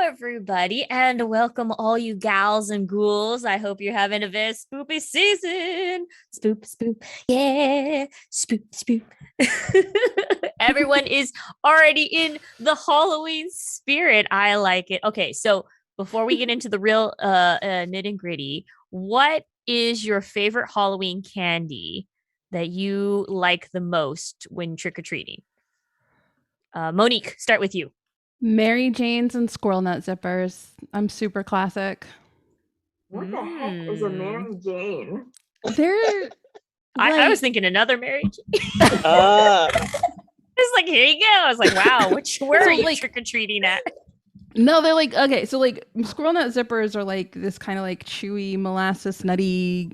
everybody, and welcome all you gals and ghouls. I hope you're having a very spoopy season. Spoop, spoop, yeah, spoop, spoop. Everyone is already in the Halloween spirit. I like it. Okay, so before we get into the real nitty gritty, what is your favorite Halloween candy that you like the most when trick-or-treating? Monique, start with you. Mary Jane's and squirrel nut zippers. I'm super classic. What the heck is a Mary Jane? They're I was thinking another Mary Jane. It's like, here you go. I was like, wow, where are you trick-or-treating at? No, they're like, okay, so like squirrel nut zippers are like this kind of like chewy molasses nutty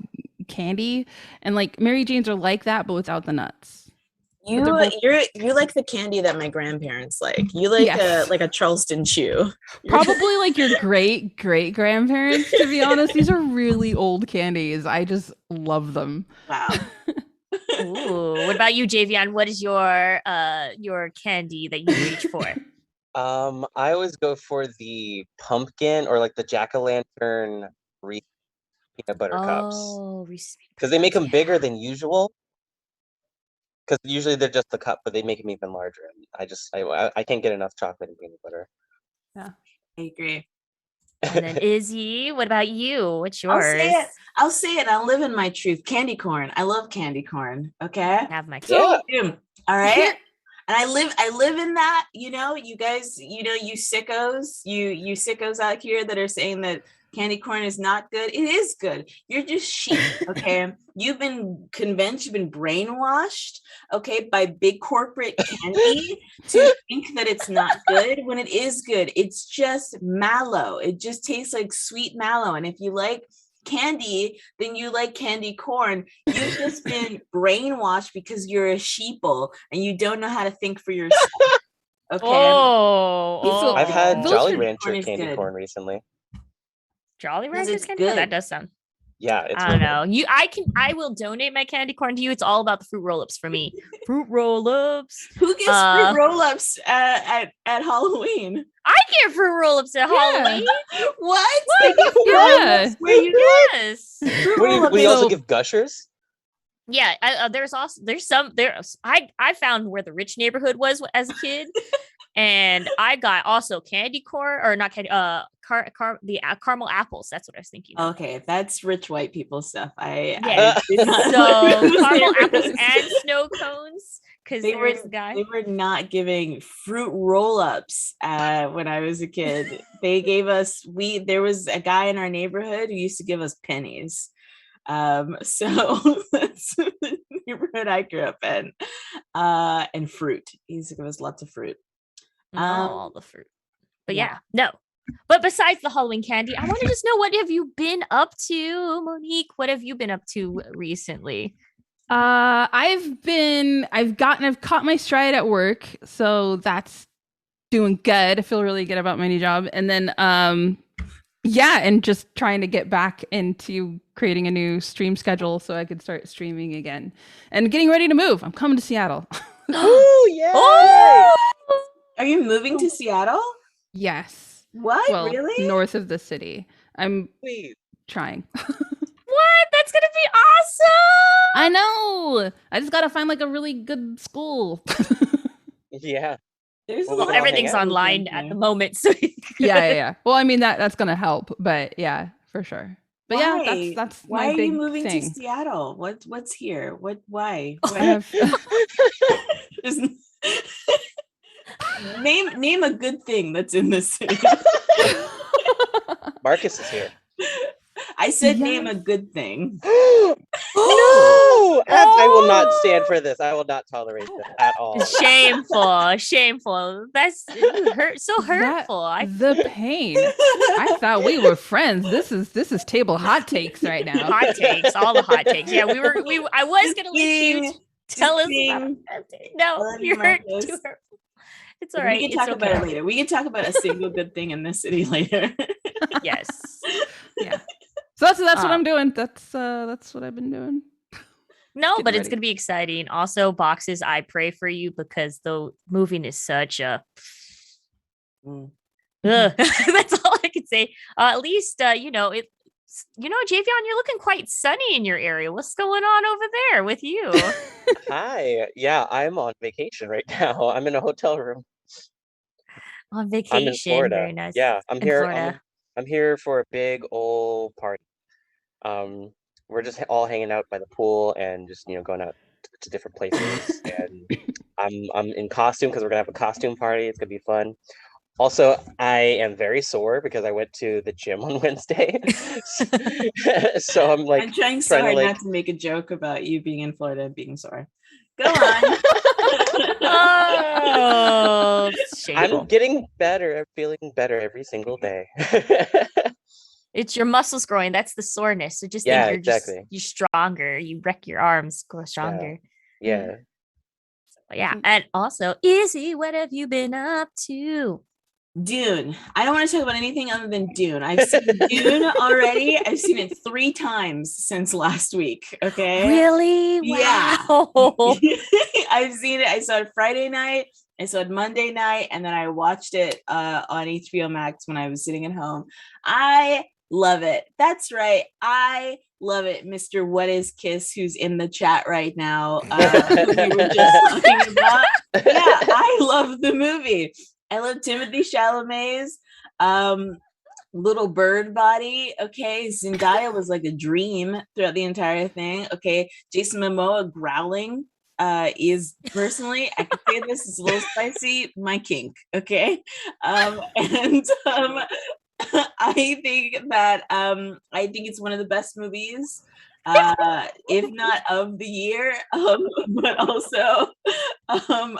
candy, and like Mary Jane's are like that but without the nuts. You like the candy that my grandparents like. You like a Charleston chew. Probably like your great grandparents, to be honest. These are really old candies. I just love them. Wow. Ooh, what about you, Javion? What is your candy that you reach for? I always go for the pumpkin or like the jack-o'-lantern peanut butter cups. Oh, because they make them bigger than usual. Because usually they're just the cup, but they make them even larger. I can't get enough chocolate and peanut butter. Yeah, I agree. And then Izzy, what about you? What's yours? I'll say it. I'll live in my truth. Candy corn. I love candy corn. Okay. Have my all right. And I live in that. You know, you guys. You know, you sickos. You sickos out here that are saying that candy corn is not good. It is good. You're just sheep, okay? You've been convinced, you've been brainwashed, okay, by big corporate candy to think that it's not good when it is good. It's just mallow. It just tastes like sweet mallow. And if you like candy, then you like candy corn. You've just been brainwashed because you're a sheeple and you don't know how to think for yourself. Okay. I've had Jolly Rancher candy corn recently. Jolly Ranchers candy? Oh, that does sound. Yeah, it's I don't know. I will donate my candy corn to you. It's all about the fruit roll-ups for me. Fruit roll-ups. Who gets fruit roll-ups at Halloween? I get fruit roll-ups at Halloween. What? Yeah. Where you yes. We also give gushers. Yeah, I found where the rich neighborhood was as a kid. And I got also candy corn, or not candy, caramel apples. That's what I was thinking. Okay, that's rich white people stuff. So caramel apples and snow cones, because they were not giving fruit roll-ups when I was a kid. They gave us there was a guy in our neighborhood who used to give us pennies. So that's the neighborhood I grew up in. And fruit. He used to give us lots of fruit. All the fruit. But no. But besides the Halloween candy, I want to just know, what have you been up to, Monique? What have you been up to recently? I've caught my stride at work, so that's doing good. I feel really good about my new job. And then and just trying to get back into creating a new stream schedule so I could start streaming again. And getting ready to move. I'm coming to Seattle. Oh, yeah. Oh! Are you moving to Seattle? Yes. What? Well, really? North of the city. I'm trying. What? That's gonna be awesome. I know. I just gotta find like a really good school. Yeah. Everything's online at the moment. So yeah. Well, I mean that's gonna help, but yeah, for sure. But that's why my are big you moving thing. to Seattle? What's here? Why? Name a good thing that's in this city. Marcus is here. I said name a good thing. No! I will not stand for this. I will not tolerate this at all. Shameful. That's so hurtful. The pain. I thought we were friends. This is table hot takes right now. Hot takes, all the hot takes. Yeah, I was gonna let you tell us about it. No, you're too hurtful. It's all right. We can talk about it later. We can talk about a single good thing in this city later. Yes. Yeah. So that's what I'm doing. That's what I've been doing. No, but it's gonna be exciting. Also, boxes, I pray for you because the moving is such a Ugh. That's all I can say. At least, Javion, you're looking quite sunny in your area. What's going on over there with you? Hi. Yeah, I'm on vacation right now. I'm in a hotel room. On I'm in vacation. Florida. Very nice. Yeah, I'm In here. Florida. I'm here for a big old party. We're just all hanging out by the pool and just going out to different places. And I'm in costume because we're gonna have a costume party. It's gonna be fun. Also, I am very sore because I went to the gym on Wednesday. So I'm I'm trying so trying to, hard like- not to make a joke about you being in Florida and being sore. Go on. Oh, shameful. I'm getting better. I'm feeling better every single day. It's your muscles growing. That's the soreness. So just Yeah, think exactly. you're stronger. You wreck your arms, grow stronger. Yeah. Yeah. And also, Izzy, what have you been up to? Dune. I don't want to talk about anything other than Dune. I've seen Dune already. I've seen it 3 times since last week. Okay. Really? Yeah. Wow. I've seen it. I saw it Friday night. I saw it Monday night, and then I watched it on HBO Max when I was sitting at home. I love it. That's right. I love it, Mr. What Is Kiss, who's in the chat right now. Who we were just talking about. Yeah, I love the movie. I love Timothy Chalamet's little bird body. Okay, Zendaya was like a dream throughout the entire thing. Okay, Jason Momoa growling is personally, I can say this is a little spicy, my kink. Okay, I think that I think it's one of the best movies, if not of the year, but also I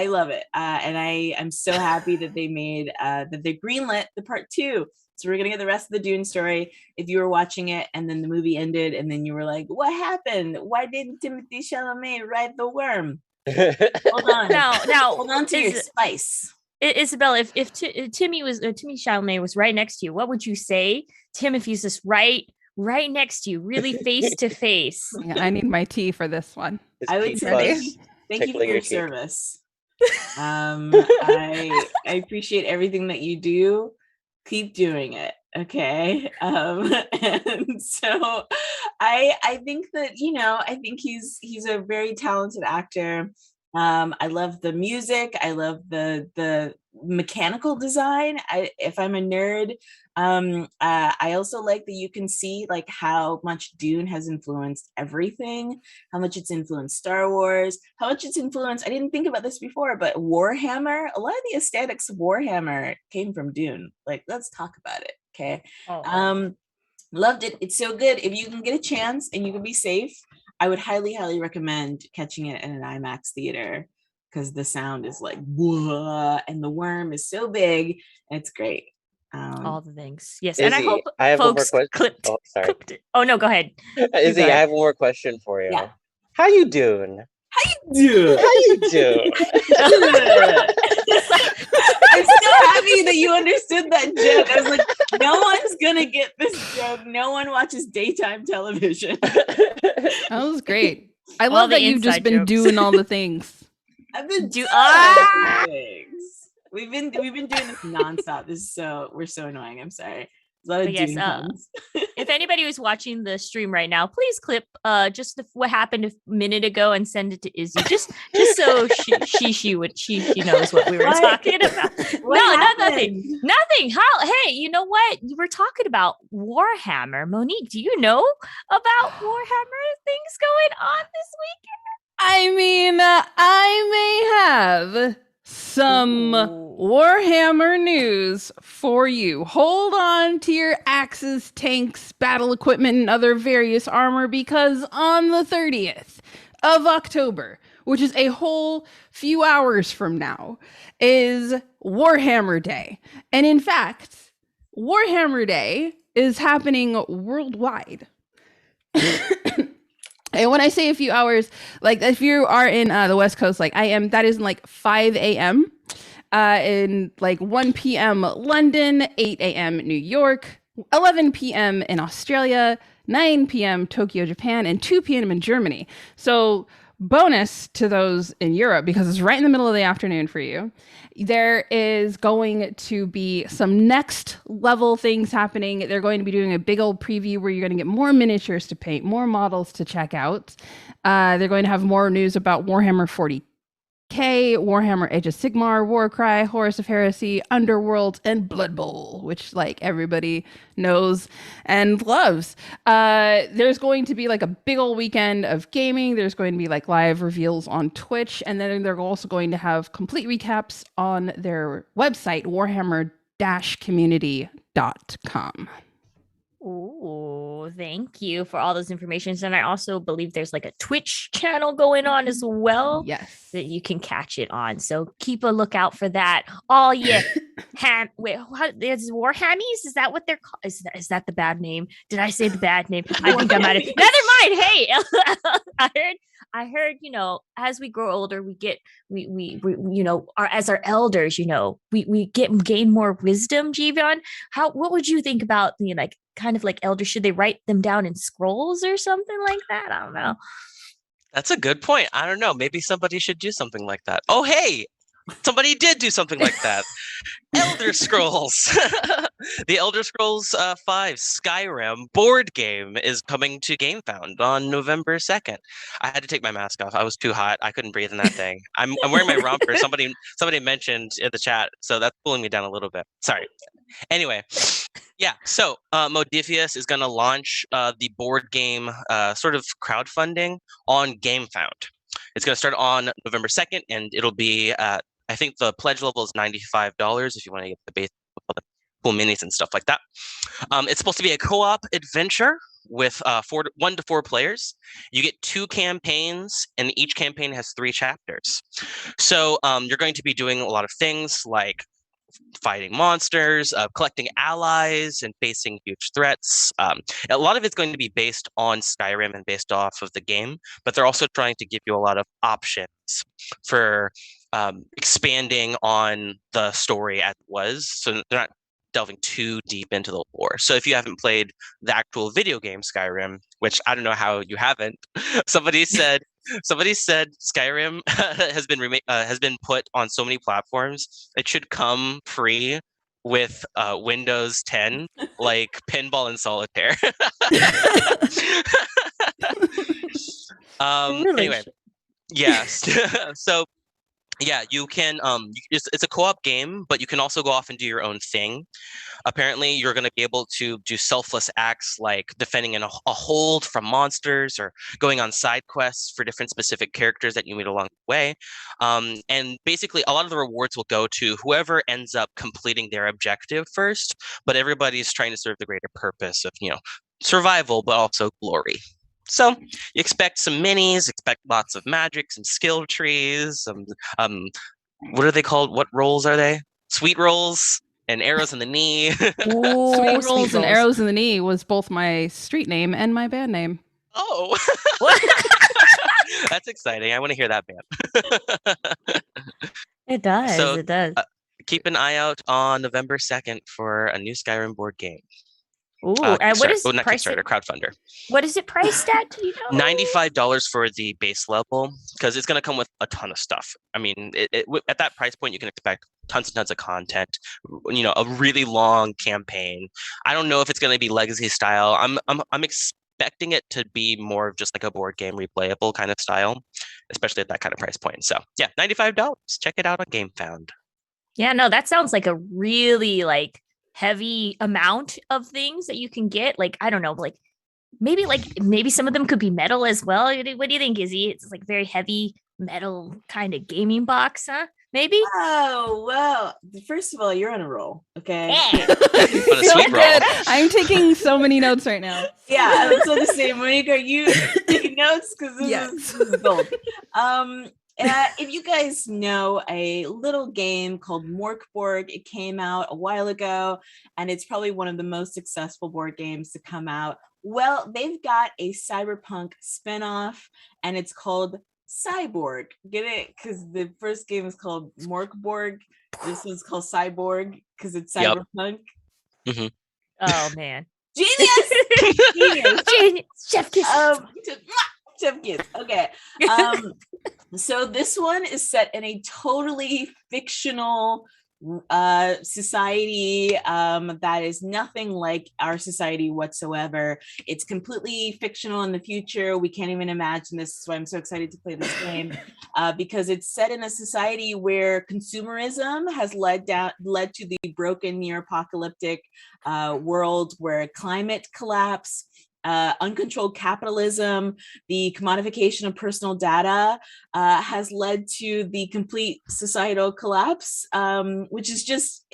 love it, and I'm so happy that they made that they greenlit the part 2. So we're gonna get the rest of the Dune story. If you were watching it and then the movie ended and then you were like, "What happened? Why didn't Timothy Chalamet ride the worm?" Hold on, Now, hold on to your spice. Isabel, if Timmy Chalamet was right next to you, what would you say? Tim, if he's just right next to you, really face to face. Yeah, I need my tea for this one. I would say thank you for your service. I appreciate everything that you do. Keep doing it, okay? And so I think that I think he's a very talented actor. I love the music. I love the mechanical design. If I'm a nerd, I also like that you can see like how much Dune has influenced everything, how much it's influenced Star Wars, how much it's influenced, I didn't think about this before, but Warhammer. A lot of the aesthetics of Warhammer came from Dune. Like, let's talk about it, okay? Loved it. It's so good. If you can get a chance and you can be safe, I would highly recommend catching it in an IMAX theater, because the sound is like whoa, and the worm is so big. It's great. All the things. Yes. Izzy, And I hope I have folks one more clipped. Oh, sorry. Clipped it. Oh no, go ahead. Izzy, I have one more question for you. Yeah. How you doing? Dude. How you doing? I'm so happy that you understood that joke. I was like, no one's gonna get this joke. No one watches daytime television. That was great. I All love the that you've just inside been jokes. doing all the things. I've been doing things. We've been doing this nonstop. We're so annoying. I'm sorry. A lot of But yes, Dune puns. if anybody who's watching the stream right now, please clip just what happened a minute ago and send it to Izzy, just so she knows what we were talking about. Nothing. How? Hey, you know what? You were talking about Warhammer. Monique, do you know about Warhammer things going on this weekend? I mean, I may have some Warhammer news for you. Hold on to your axes, tanks, battle equipment, and other various armor, because on the 30th of October, which is a whole few hours from now, is Warhammer Day. And in fact, Warhammer Day is happening worldwide. And when I say a few hours, like if you are in the West Coast, like I am, that is like 5 a.m. In like 1 p.m. London, 8 a.m. New York, 11 p.m. in Australia, 9 p.m. Tokyo, Japan, and 2 p.m. in Germany. So bonus to those in Europe, because it's right in the middle of the afternoon for you, there is going to be some next level things happening. They're going to be doing a big old preview where you're going to get more miniatures to paint, more models to check out. They're going to have more news about Warhammer 40K, Warhammer Age of Sigmar, Warcry, Horus of Heresy, Underworld, and Blood Bowl, which like everybody knows and loves. There's going to be like a big old weekend of gaming. There's going to be like live reveals on Twitch, and then they're also going to have complete recaps on their website, warhammer-community.com. Ooh, thank you for all those informations. And I also believe there's like a Twitch channel going on as well. Yes. That you can catch it on. So keep a lookout for that. Oh yeah. Wait, what is Warhammies? Is that what they're called? Is that the bad name? Did I say the bad name? I think I might have. Never mind. Hey, I heard, as we grow older, we as our elders, we gain more wisdom, Jivan. What would you think about kind of like elders? Should they write them down in scrolls or something like that? I don't know. That's a good point. I don't know. Maybe somebody should do something like that. Oh, hey, somebody did do something like that. Elder Scrolls. The Elder Scrolls 5 Skyrim board game is coming to Gamefound on November 2nd. I had to take my mask off. I was too hot. I couldn't breathe in that thing. I'm wearing my romper. Somebody mentioned in the chat, so that's pulling me down a little bit. Sorry. Anyway, yeah. So Modiphius is going to launch the board game sort of crowdfunding on Gamefound. It's going to start on November 2nd, and it'll be I think the pledge level is $95 if you want to get the base cool minis and stuff like that. It's supposed to be a co-op adventure with 1 to 4 players. You get 2 campaigns, and each campaign has 3 chapters. So you're going to be doing a lot of things like fighting monsters, collecting allies, and facing huge threats. A lot of it's going to be based on Skyrim and based off of the game, but they're also trying to give you a lot of options for expanding on the story as it was. So they're not delving too deep into the lore. So if you haven't played the actual video game Skyrim, which I don't know how you haven't, somebody said Skyrim has been put on so many platforms. It should come free with Windows 10, like Pinball and Solitaire. Anyway, yes. So yeah, you can it's a co-op game, but you can also go off and do your own thing. Apparently you're going to be able to do selfless acts like defending a hold from monsters or going on side quests for different specific characters that you meet along the way. And basically a lot of the rewards will go to whoever ends up completing their objective first, but everybody's trying to serve the greater purpose of survival, but also glory. So you expect some minis, expect lots of magic, some skill trees, some what are they called? What rolls are they? Sweet rolls and arrows in the knee. Ooh, sweet rolls and arrows in the knee was both my street name and my band name. Oh, that's exciting! I want to hear that band. It does. So, it does. Keep an eye out on November 2nd for a new Skyrim board game. Ooh, and what is not Kickstarter, crowdfunder. What is it priced at? Do you know? $95 for the base level, because it's going to come with a ton of stuff. I mean, at that price point, you can expect tons and tons of content. A really long campaign. I don't know if it's going to be legacy style. I'm expecting it to be more of just like a board game replayable kind of style, especially at that kind of price point. So yeah, $95. Check it out on Gamefound. Yeah, no, that sounds like a really heavy amount of things that you can get. I don't know, maybe some of them could be metal as well. What do you think, Izzy? It's very heavy metal kind of gaming box, huh? Maybe. Oh well, first of all, you're on a roll, okay? Yeah. On a sweet roll. I'm taking so many notes right now. Yeah, I was going to say, Monica, are you taking notes? Because this is gold. If you guys know a little game called Mörk Borg, it came out a while ago, and it's probably one of the most successful board games to come out. Well, they've got a cyberpunk spinoff, and it's called Cyborg. Get it? Because the first game is called Mörk Borg. This one's called Cyborg because it's cyberpunk. Yep. Mm-hmm. Oh man, genius! Genius! Chef kiss. Chef Kids. Okay. So this one is set in a totally fictional society that is nothing like our society whatsoever. It's completely fictional in the future. We can't even imagine this. So I'm so excited to play this game because it's set in a society where consumerism has led to the broken near-apocalyptic world where climate collapse, uncontrolled capitalism, the commodification of personal data has led to the complete societal collapse, which is just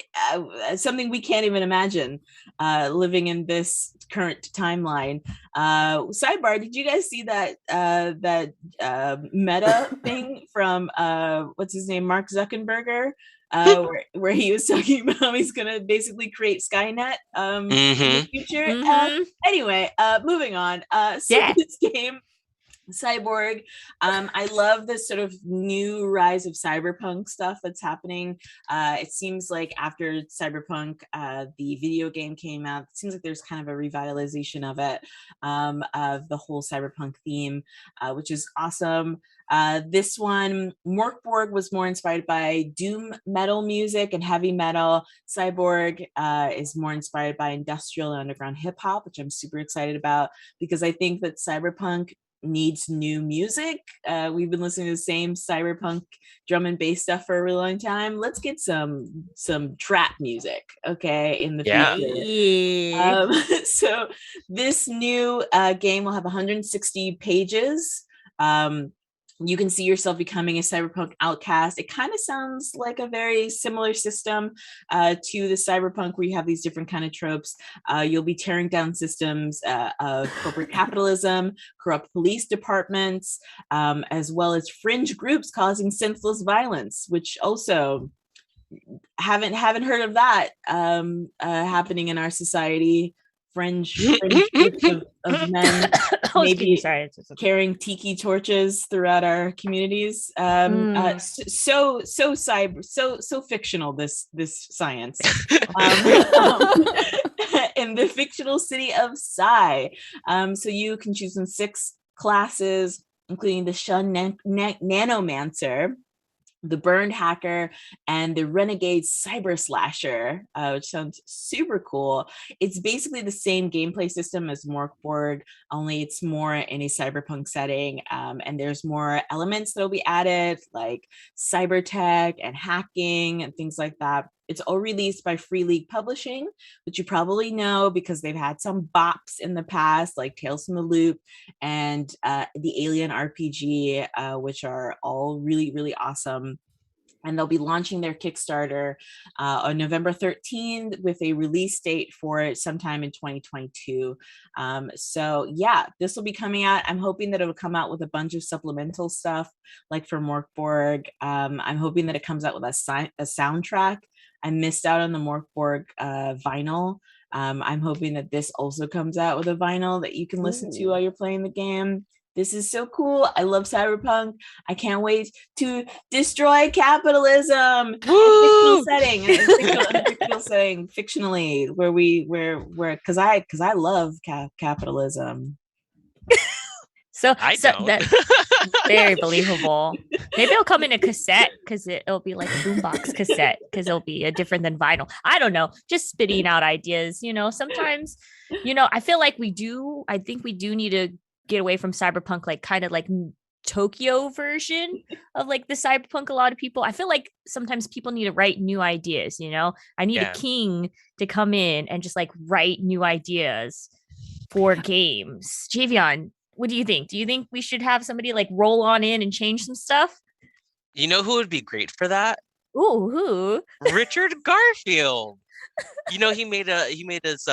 something we can't even imagine living in this current timeline. Sidebar, did you guys see that meta thing from what's his name, Mark Zuckerberg? Where he was talking about how he's gonna basically create Skynet in the future. Anyway, moving on. This game, Cyborg, I love this sort of new rise of cyberpunk stuff that's happening. It seems like after Cyberpunk, the video game came out, it seems like there's kind of a revitalization of it, of the whole cyberpunk theme, which is awesome. This one, Mörk Borg, was more inspired by doom metal music and heavy metal. Cyborg is more inspired by industrial and underground hip hop, which I'm super excited about because I think that cyberpunk needs new music. We've been listening to the same cyberpunk drum and bass stuff for a really long time. Let's get some trap music, okay, in the future. So this new game will have 160 pages. You can see yourself becoming a cyberpunk outcast. It kind of sounds like a very similar system to the cyberpunk where you have these different kind of tropes. You'll be tearing down systems of corporate capitalism, corrupt police departments, as well as fringe groups causing senseless violence, which also haven't heard of that happening in our society. Fringe groups of men maybe carrying tiki torches throughout our communities. So fictional this science. In the fictional city of Psy. So you can choose from 6 classes, including the Shun Nanomancer, the Burned Hacker, and the Renegade Cyber Slasher, which sounds super cool. It's basically the same gameplay system as Mörk Borg, only it's more in a cyberpunk setting, and there's more elements that will be added, like cyber tech and hacking and things like that. It's all released by Free League Publishing, which you probably know because they've had some bops in the past, like Tales from the Loop and the Alien RPG, which are all really, really awesome. And they'll be launching their Kickstarter on November 13th with a release date for it sometime in 2022. So yeah, this will be coming out. I'm hoping that it'll come out with a bunch of supplemental stuff, like for Mörk Borg. I'm hoping that it comes out with a soundtrack. I missed out on the Mörk Borg vinyl. I'm hoping that this also comes out with a vinyl that you can listen to while you're playing the game. This is so cool. I love cyberpunk. I can't wait to destroy capitalism. Fictional setting, fictional setting, fictionally, where because I love capitalism. So that's very believable. Maybe it'll come in a cassette because it'll be like a boombox cassette because it'll be different than vinyl. I don't know. Just spitting out ideas. Sometimes, I feel like I think we do need to get away from cyberpunk, like kind of like Tokyo version of like the cyberpunk. A lot of people, I feel like sometimes people need to write new ideas. I need a king to come in and just like write new ideas for games. Javion, what do you think? Do you think we should have somebody like roll on in and change some stuff? You know who would be great for that? Ooh, who? Richard Garfield. He made this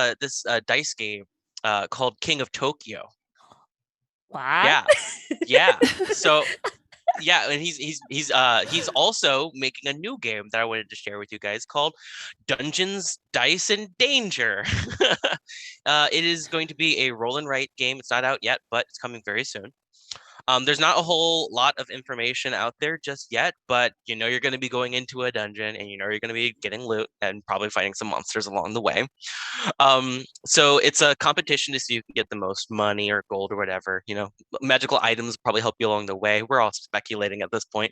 dice game called King of Tokyo. Wow. Yeah. So yeah, and he's also making a new game that I wanted to share with you guys called Dungeons, Dice, and Danger. It is going to be a roll and write game. It's not out yet, but it's coming very soon. There's not a whole lot of information out there just yet, but you know you're going to be going into a dungeon, and you know you're going to be getting loot and probably fighting some monsters along the way. So it's a competition to see who can get the most money or gold or whatever. You know, magical items probably help you along the way. We're all speculating at this point.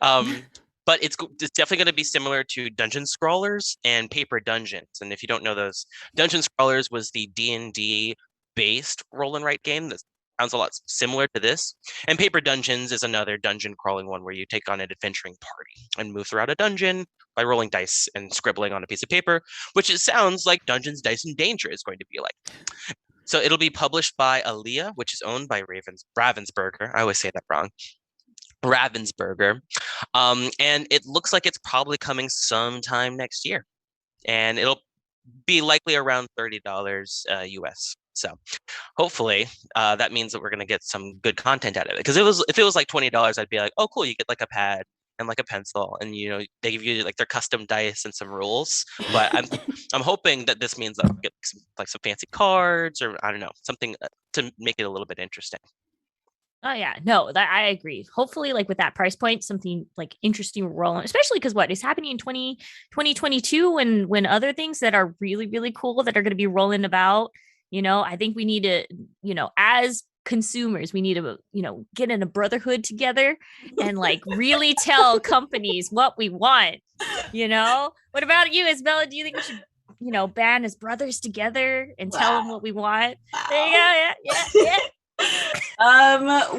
But it's definitely going to be similar to Dungeon Scrawlers and Paper Dungeons. And if you don't know those, Dungeon Scrawlers was the D&D based roll and write game that sounds a lot similar to this. And Paper Dungeons is another dungeon crawling one where you take on an adventuring party and move throughout a dungeon by rolling dice and scribbling on a piece of paper, which it sounds like Dungeons, Dice, and Danger is going to be like. So it'll be published by Alia, which is owned by Ravensburger. I always say that wrong. Ravensburger. And it looks like it's probably coming sometime next year. And it'll be likely around $30 US. So hopefully that means that we're going to get some good content out of it. Because if it was like $20, I'd be like, oh, cool, you get like a pad and like a pencil, and you know they give you like their custom dice and some rules. But I'm hoping that this means that I'll get some fancy cards, or I don't know, something to make it a little bit interesting. Oh yeah, no, I agree. Hopefully, like with that price point, something like interesting rolling, especially because what is happening in 2022 when other things that are really, really cool that are going to be rolling about, you know, I think we need to, you know, as consumers, we need to, you know, get in a brotherhood together and like really tell companies what we want, you know? What about you, Isabella? Do you think we should, you know, band as brothers together and tell them what we want? Wow. There you go. Yeah.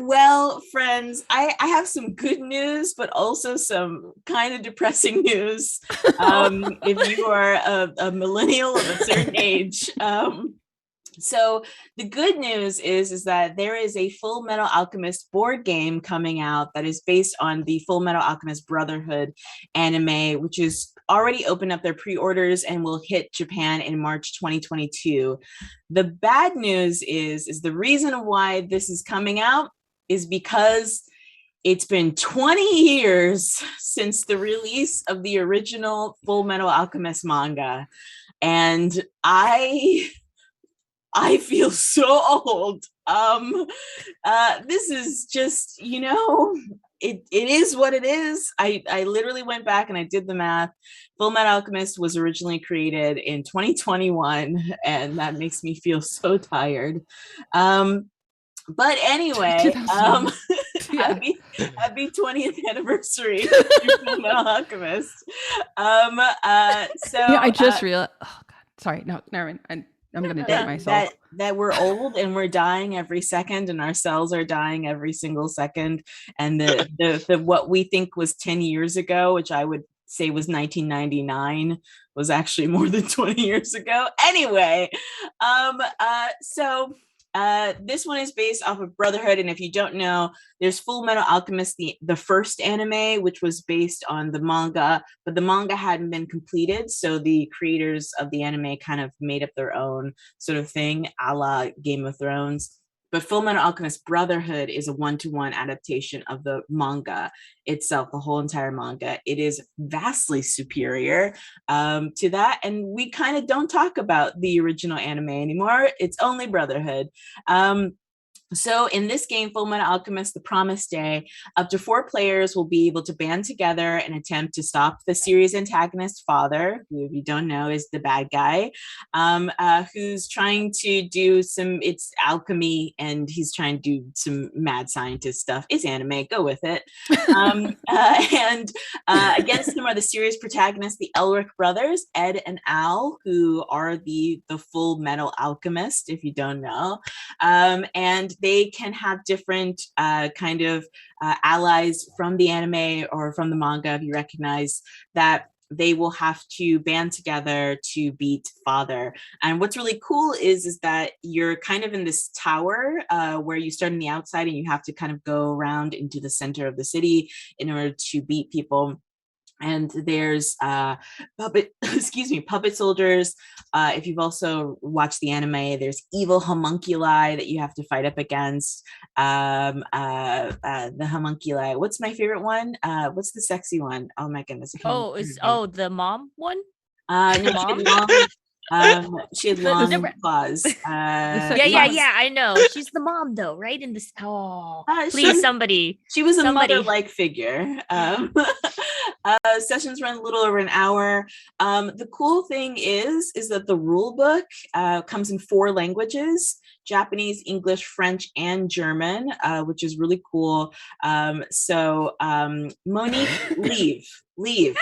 Well, friends, I have some good news, but also some kind of depressing news. If you are a millennial of a certain age. So the good news is that there is a Fullmetal Alchemist board game coming out that is based on the Fullmetal Alchemist Brotherhood anime, which is already opened up their pre-orders and will hit Japan in March 2022. The bad news is the reason why this is coming out is because it's been 20 years since the release of the original Fullmetal Alchemist manga. And I feel so old. This is just, you know, it is what it is. I literally went back and I did the math. Fullmetal Alchemist was originally created in 2021, and that makes me feel so tired. But anyway, happy 20th anniversary to Fullmetal Alchemist. I just realized. Oh God, sorry. No, never mind. I'm gonna date myself. That we're old and we're dying every second, and our cells are dying every single second. And the what we think was 10 years ago, which I would say was 1999, was actually more than 20 years ago. Anyway, this one is based off of Brotherhood, and if you don't know, there's Fullmetal Alchemist, the first anime, which was based on the manga, but the manga hadn't been completed, so the creators of the anime kind of made up their own sort of thing, a la Game of Thrones. But Fullmetal Alchemist Brotherhood is a one-to-one adaptation of the manga itself, the whole entire manga. It is vastly superior to that. And we kind of don't talk about the original anime anymore. It's only Brotherhood. So in this game, Fullmetal Alchemist, The Promised Day, up to 4 players will be able to band together and attempt to stop the series antagonist father, who, if you don't know, is the bad guy, who's trying to do it's alchemy, and he's trying to do some mad scientist stuff. It's anime, go with it. And against him are the series protagonists, the Elric brothers, Ed and Al, who are the Fullmetal Alchemist, if you don't know. And they can have different kind of allies from the anime or from the manga, if you recognize that they will have to band together to beat father. And what's really cool is that you're kind of in this tower where you start on the outside and you have to kind of go around into the center of the city in order to beat people. And there's puppet soldiers. If you've also watched the anime, there's evil homunculi that you have to fight up against. The homunculi. What's my favorite one? What's the sexy one? Oh my goodness. The mom one? No, Mom? She had long The- claws. Yeah. I know. She's the mom though, right? In this. Oh, please, somebody. She was a somebody. mother-like figure. Sessions run a little over an hour. The cool thing is that the rule book comes in 4 languages: Japanese, English, French, and German, which is really cool. Monique, leave.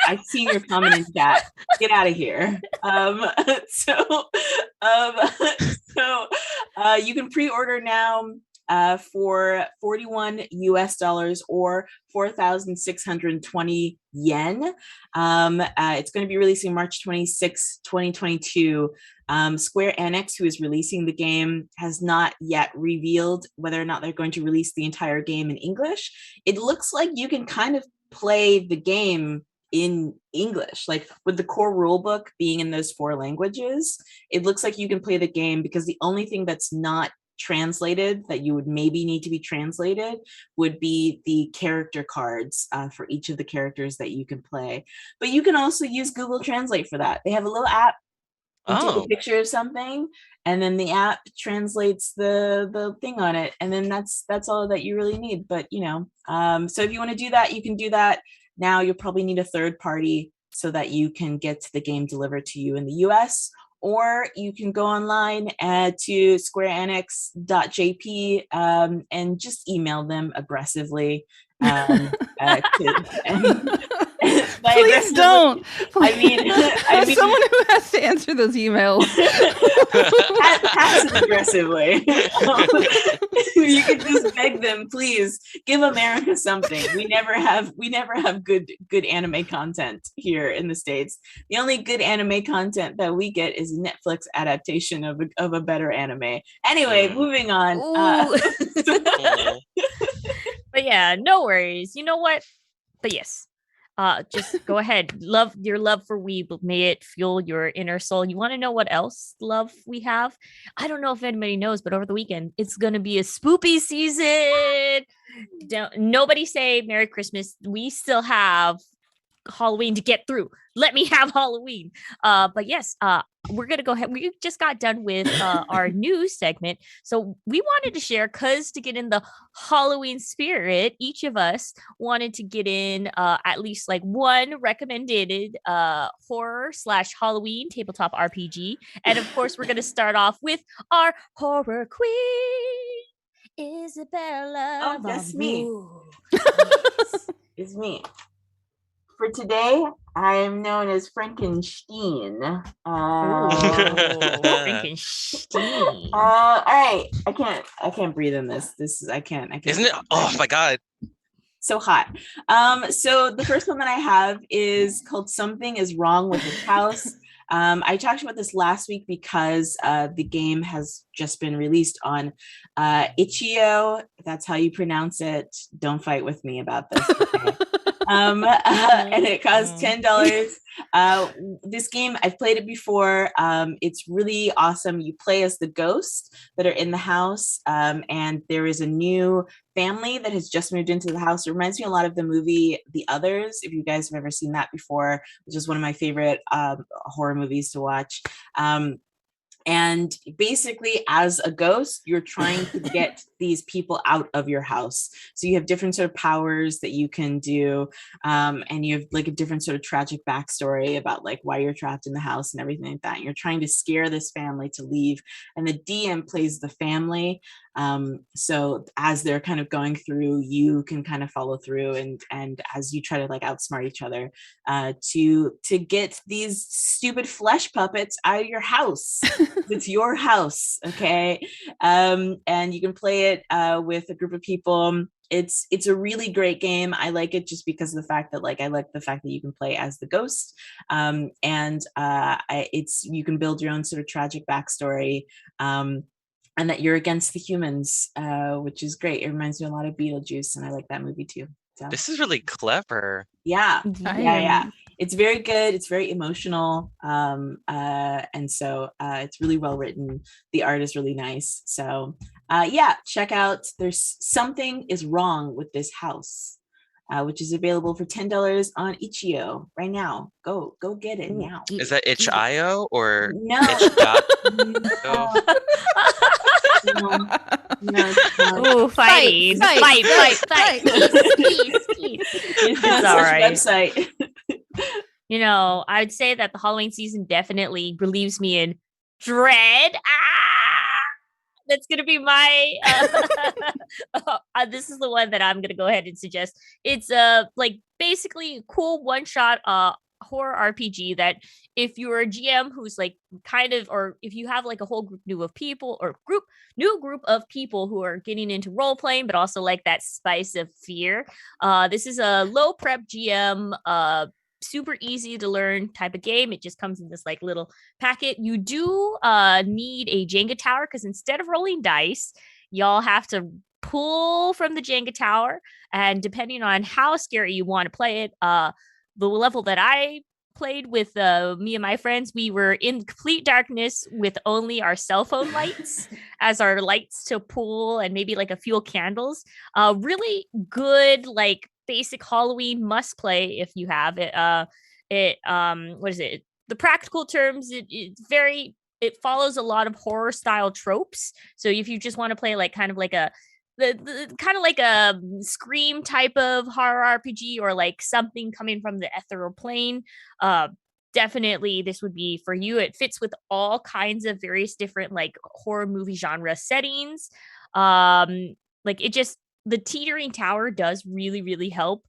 I've seen your comment in chat. Get out of here. You can pre-order now for $41 US or 4,620 yen. It's going to be releasing March 26, 2022. Square Enix, who is releasing the game, has not yet revealed whether or not they're going to release the entire game in English. It looks like you can kind of play the game in English, like with the core rule book being in those 4 languages. It looks like you can play the game, because the only thing that's not translated, that you would maybe need to be translated, would be the character cards for each of the characters that you can play. But you can also use Google Translate for that. They have a little app. You take a picture of something, and then the app translates the thing on it, and then that's all that you really need. But so if you want to do that, you can do that. Now you'll probably need a third party so that you can get the game delivered to you in the US, or you can go online to squareenix.jp and just email them aggressively. Please don't. I mean, someone who has to answer those emails. Passive aggressively. You could just beg them, please give America something. We never have good anime content here in the States. The only good anime content that we get is Netflix adaptation of a better anime. Anyway, moving on. But yeah, no worries. You know what? But yes. Just go ahead. Your love for Weeb, may it fuel your inner soul. You want to know what else love we have? I don't know if anybody knows, but over the weekend it's gonna be a spoopy season. Nobody say Merry Christmas. We still have Halloween to get through. Let me have Halloween. But yes, we're gonna go ahead. We just got done with our news segment, so we wanted to share, because to get in the Halloween spirit, each of us wanted to get in at least like one recommended horror/Halloween tabletop RPG, and of course, we're gonna start off with our horror queen, Isabella. Oh, that's me. It's me. For today, I am known as Frankenstein. Frankenstein. All right, I can't breathe in this. I can't. Isn't it? Oh my god. So hot. So the first one that I have is called Something Is Wrong with This House. I talked about this last week because the game has just been released on itch.io. That's how you pronounce it. Don't fight with me about this. Okay? And it costs $10. This game, I've played it before. It's really awesome. You play as the ghosts that are in the house, and there is a new family that has just moved into the house. It reminds me a lot of the movie The Others, if you guys have ever seen that before, which is one of my favorite horror movies to watch. And basically, as a ghost, you're trying to get these people out of your house. So you have different sort of powers that you can do. And you have like a different sort of tragic backstory about like why you're trapped in the house and everything like that. And you're trying to scare this family to leave. And the DM plays the family. So as they're kind of going through, you can kind of follow through, and as you try to like outsmart each other to get these stupid flesh puppets out of your house. It's your house, okay? And you can play it with a group of people. It's a really great game. I like it just because of the fact that I like the fact that you can play as the ghost, and you can build your own sort of tragic backstory. And that you're against the humans, which is great. It reminds me a lot of Beetlejuice, and I like that movie too. So. This is really clever. Yeah. It's very good. It's very emotional, and so it's really well written. The art is really nice. So check out. There's Something Is Wrong with This House. which is available for $10 on itch.io right now. Go get it Ooh, now. Is that itch.io or No. itch.io? No, it's not. Ooh, fighting. Fight. Peace. It's It's all right. website. You know, I would say that the Halloween season definitely relieves me in dread. That's gonna be my. This is the one that I'm gonna go ahead and suggest. It's like basically a cool one shot horror RPG that if you're a GM who's like kind of, or if you have like a whole group new group of people who are getting into role playing, but also like that spice of fear. This is a low prep GM super easy to learn type of game. It just comes in this like little packet. You do need a Jenga tower because instead of rolling dice, y'all have to pull from the Jenga tower, and depending on how scary you want to play it, the level that I played with me and my friends, we were in complete darkness with only our cell phone lights as our lights to pull, and maybe like a few candles. Really good, like basic Halloween must play if you have it. What is it? The practical terms, it follows a lot of horror style tropes. So if you just want to play like kind of like a the kind of like a Scream type of horror RPG, or like something coming from the ethereal plane, definitely this would be for you. It fits with all kinds of various different like horror movie genre settings. Like it just, the teetering tower does really, really help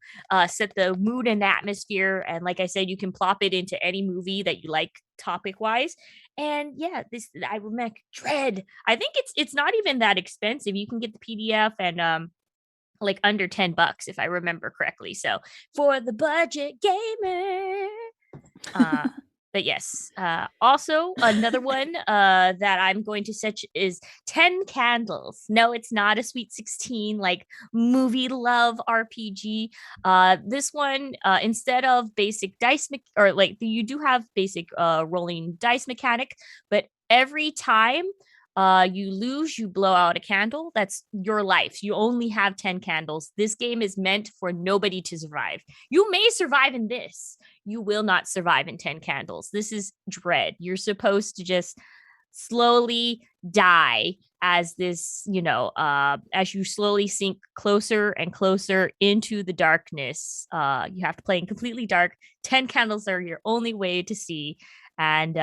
set the mood and atmosphere. And like I said, you can plop it into any movie that you like topic wise. And yeah, this I will make Dread. I think it's not even that expensive. You can get the PDF and like under $10 if I remember correctly. So for the budget gamer. But yes, also another one that I'm going to search is 10 Candles. No, it's not a Sweet 16 like movie love RPG. This one, instead of basic dice or like you do have basic rolling dice mechanic, but every time you lose, you blow out a candle. That's your life. You only have 10 candles. This game is meant for nobody to survive. You may survive in this. You will not survive in 10 candles. This is Dread. You're supposed to just slowly die as this, as you slowly sink closer and closer into the darkness. You have to play in completely dark. 10 candles are your only way to see. And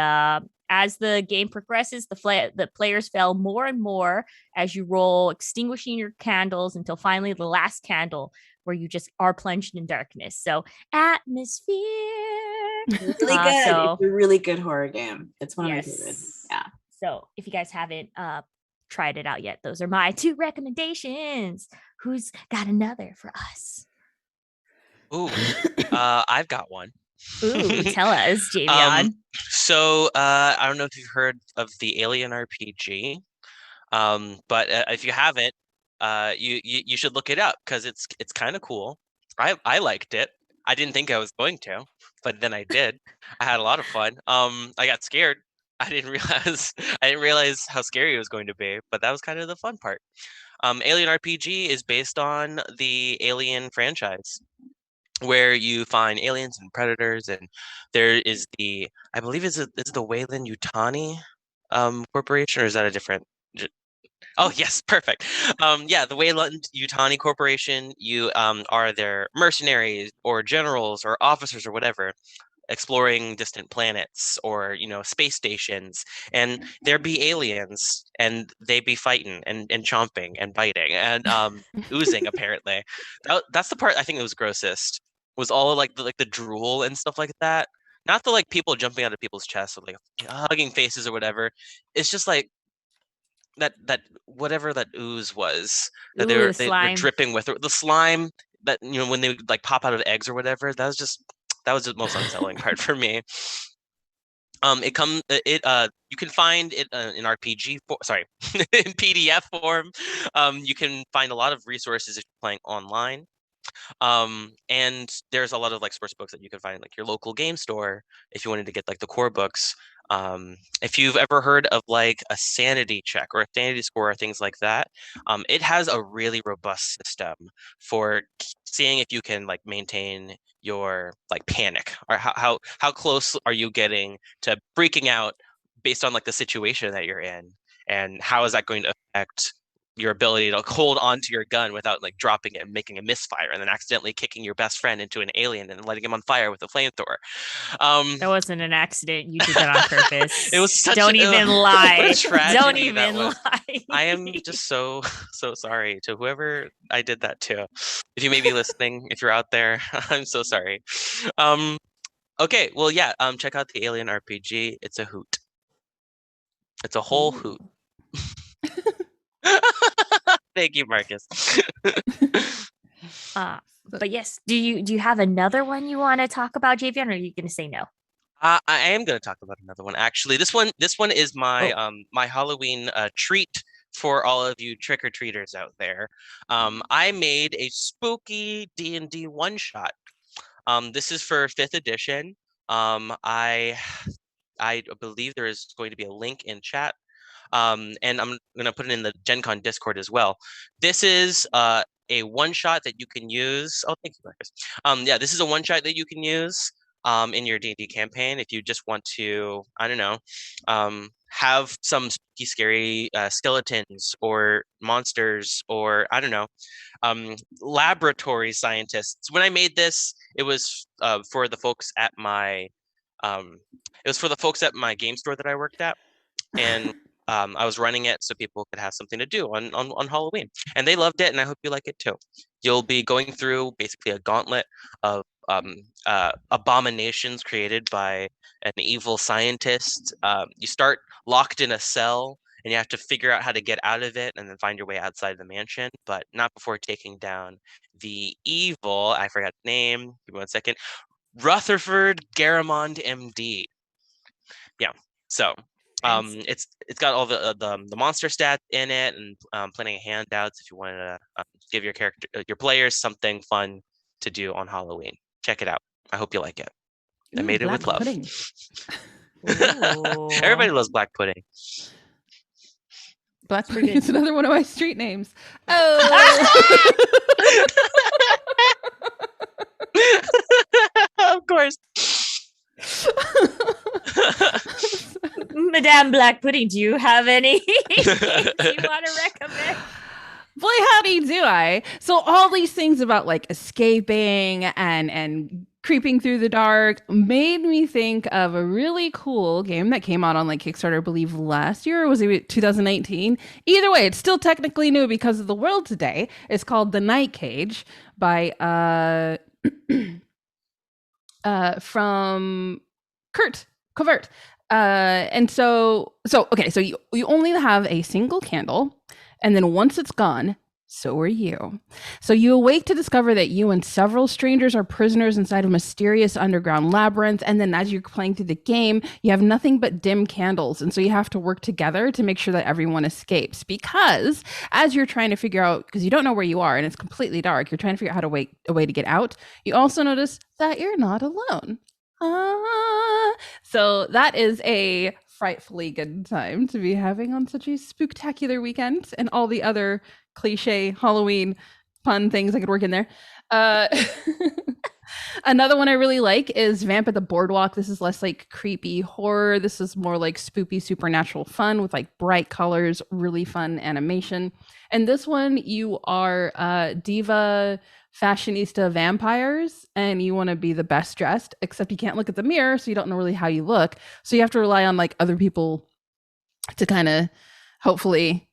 as the game progresses, the players fail more and more as you roll, extinguishing your candles until finally the last candle where you just are plunged in darkness. So atmosphere. Really good. So, it's a really good horror game. It's one of my yes. favorites. Yeah. So if you guys haven't tried it out yet, those are my 2 recommendations. Who's got another for us? Ooh, I've got one. Ooh, tell us, Javion. So I don't know if you've heard of the Alien RPG, but if you haven't, you should look it up because it's kind of cool. I liked it. I didn't think I was going to, but then I did. I had a lot of fun. I got scared. I didn't realize how scary it was going to be, but that was kind of the fun part. Alien RPG is based on the Alien franchise, where you find aliens and predators, and there is I believe is the Weyland Yutani corporation, or is that a different? Oh yes, perfect. The Weyland Yutani Corporation. You are their mercenaries or generals or officers or whatever, exploring distant planets or space stations, and there be aliens, and they be fighting and chomping and biting and oozing. Apparently, that's the part I think that was grossest. Was all like the drool and stuff like that. Not the like people jumping out of people's chests or like hugging faces or whatever. It's just like that whatever that ooze was that Ooh, they were dripping with, or the slime that when they would like pop out of eggs or whatever. That was the most unsettling part for me. You can find it in RPG in PDF form. You can find a lot of resources if you're playing online. And there's a lot of like source books that you can find like your local game store if you wanted to get like the core books. If you've ever heard of like a sanity check or a sanity score or things like that, it has a really robust system for seeing if you can like maintain your like panic, or how close are you getting to freaking out based on like the situation that you're in, and how is that going to affect your ability to hold onto your gun without like dropping it and making a misfire and then accidentally kicking your best friend into an alien and letting him on fire with a flamethrower. That wasn't an accident. You did that on purpose. It was such Don't even lie. what a tragedy Don't that even was. lie. I am just so sorry to whoever I did that to. If you may be listening, if you're out there, I'm so sorry. Okay, well, yeah, check out the Alien RPG. It's a hoot. It's a whole hoot. Thank you, Marcus. But yes, do you have another one you want to talk about, Javion, or are you going to say no? I am going to talk about another one. Actually, this one is my my Halloween treat for all of you trick-or-treaters out there. I made a spooky D&D one-shot. This is for 5th edition. I believe there is going to be a link in chat. And I'm going to put it in the Gen Con Discord as well. This is a one-shot that you can use. Oh, thank you, Marcus. Yeah, this is a one-shot that you can use in your D&D campaign if you just want to, I don't know, have some spooky, scary skeletons or monsters, or I don't know, laboratory scientists. When I made this, it was for the folks at my game store that I worked at, and I was running it so people could have something to do on Halloween, and they loved it, and I hope you like it too. You'll be going through basically a gauntlet of abominations created by an evil scientist. You start locked in a cell, and you have to figure out how to get out of it and then find your way outside the mansion, but not before taking down the evil, I forgot the name, give me one second, Rutherford Garamond MD. Yeah, so it's got all the monster stats in it, and plenty of handouts if you want to give your players something fun to do on Halloween. Check it out. I hope you like it. I made it with love. Pudding. Everybody loves black pudding. Black pudding is another one of my street names. Oh. Of course. Madame Black Pudding, do you have any you want to recommend? Boy, howdy do I. So all these things about like escaping and creeping through the dark made me think of a really cool game that came out on like Kickstarter, I believe last year, or was it 2019? Either way, it's still technically new because of the world today. It's called The Night Cage by from Kurt Covert. And so you only have a single candle, and then once it's gone, so are you. So you awake to discover that you and several strangers are prisoners inside a mysterious underground labyrinth. And then as you're playing through the game, you have nothing but dim candles. And so you have to work together to make sure that everyone escapes, because as you're trying to figure out, because you don't know where you are and it's completely dark, you're trying to figure out a way to get out. You also notice that you're not alone. So that is a frightfully good time to be having on such a spooktacular weekend, and all the other cliche Halloween fun things I could work in there. Another one I really like is Vamp at the Boardwalk. This is less like creepy horror. This is more like spoopy supernatural fun with like bright colors, really fun animation. And this one, you are diva fashionista vampires, and you want to be the best dressed, except you can't look at the mirror, so you don't know really how you look. So you have to rely on like other people to kind of hopefully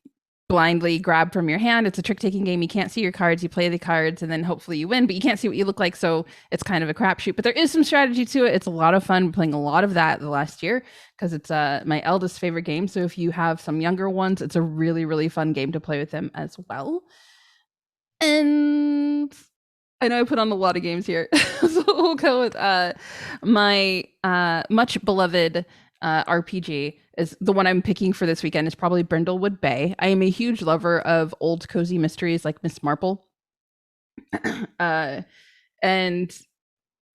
blindly grab from your hand. It's a trick-taking game. You can't see your cards. You play the cards, and then hopefully you win, but you can't see what you look like, so it's kind of a crapshoot. But there is some strategy to it. It's a lot of fun. I'm playing a lot of that the last year because it's my eldest favorite game. So if you have some younger ones, it's a really, really fun game to play with them as well. And I know I put on a lot of games here, so we'll go with my much beloved RPG is the one I'm picking for this weekend. Is probably Brindlewood Bay. I am a huge lover of old cozy mysteries like Miss Marple. And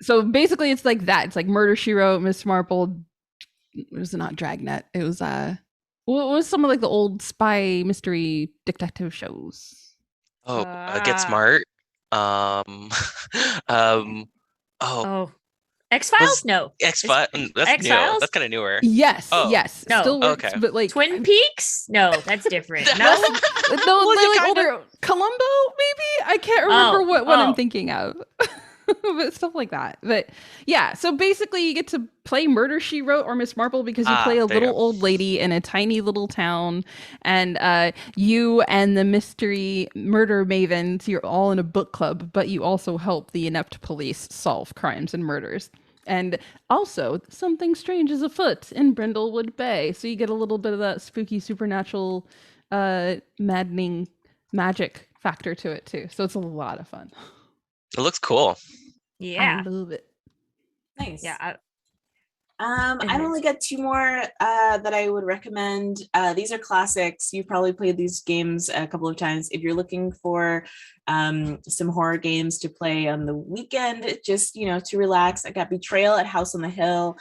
so basically it's like that. It's like Murder, She Wrote, Miss Marple. It was not Dragnet. It was what was some of like the old spy mystery detective shows? Oh, Get Smart. Oh, Oh, X-Files? No. X-Files. That's new. X-Files? That's kind of newer. Yes, Oh. yes. No. Still works, Okay. but like Twin Peaks? No, that's different. No. no, Was they're it like kinda- older. Columbo, maybe? I can't remember what I'm oh. thinking of. But stuff like that. But yeah, so basically you get to play Murder, She Wrote or Miss Marple because you play a there you little go. old lady in a tiny little town, and you and the mystery murder mavens, you're all in a book club, but you also help the inept police solve crimes and murders. And also, something strange is afoot in Brindlewood Bay. So you get a little bit of that spooky, supernatural, maddening magic factor to it too. So it's a lot of fun. It looks cool. Yeah. I love it. Nice. Yeah. I've only got two more that I would recommend. These are classics. You've probably played these games a couple of times. If you're looking for some horror games to play on the weekend, just to relax, I got Betrayal at House on the Hill.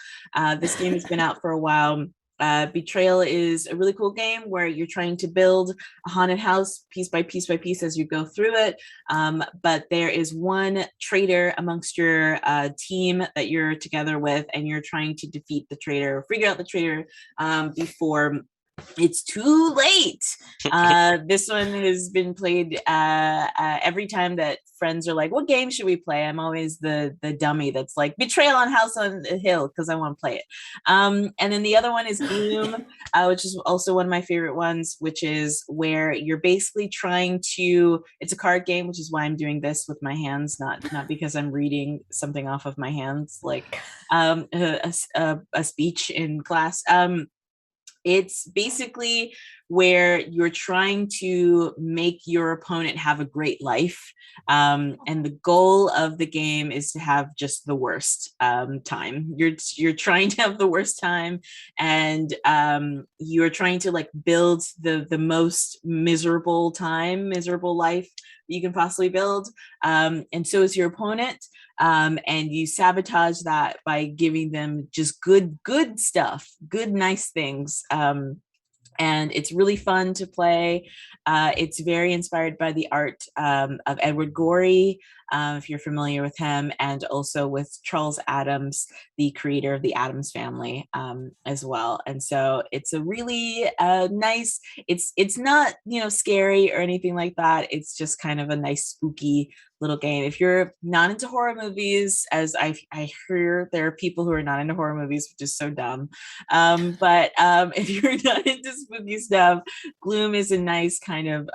This game has been out for a while. Betrayal is a really cool game where you're trying to build a haunted house piece by piece by piece as you go through it. But there is one traitor amongst your team that you're together with, and you're trying to defeat the traitor, or figure out the traitor before it's too late. This one has been played every time that friends are like, what game should we play? I'm always the dummy that's like, Betrayal on House on the Hill, because I want to play it. And then the other one is Gloom, which is also one of my favorite ones, which is where you're basically trying to, it's a card game, which is why I'm doing this with my hands, not because I'm reading something off of my hands, like a speech in class. It's basically where you're trying to make your opponent have a great life. And the goal of the game is to have just the worst time. You're trying to have the worst time, and you're trying to like build the most miserable life you can possibly build. And so is your opponent. And you sabotage that by giving them just good stuff, good, nice things. And it's really fun to play. It's very inspired by the art of Edward Gorey, if you're familiar with him, and also with Charles Addams, the creator of the Addams Family, as well. And so it's a really nice, it's not, scary or anything like that. It's just kind of a nice, spooky little game. If you're not into horror movies, as I hear there are people who are not into horror movies, which is so dumb. But if you're not into spooky stuff, Gloom is a nice kind of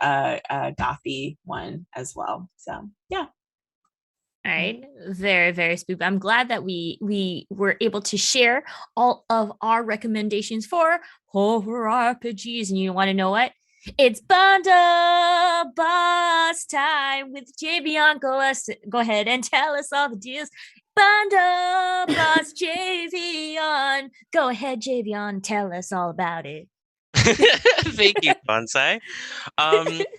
gothy one as well. So yeah. All right. Very, very spooky. I'm glad that we were able to share all of our recommendations for horror RPGs. And you want to know what? It's Bundle Boss time with Javion. Go ahead and tell us all the deals. Bundle Boss Javion. Go ahead, Javion. Tell us all about it. Thank you, Bonsai.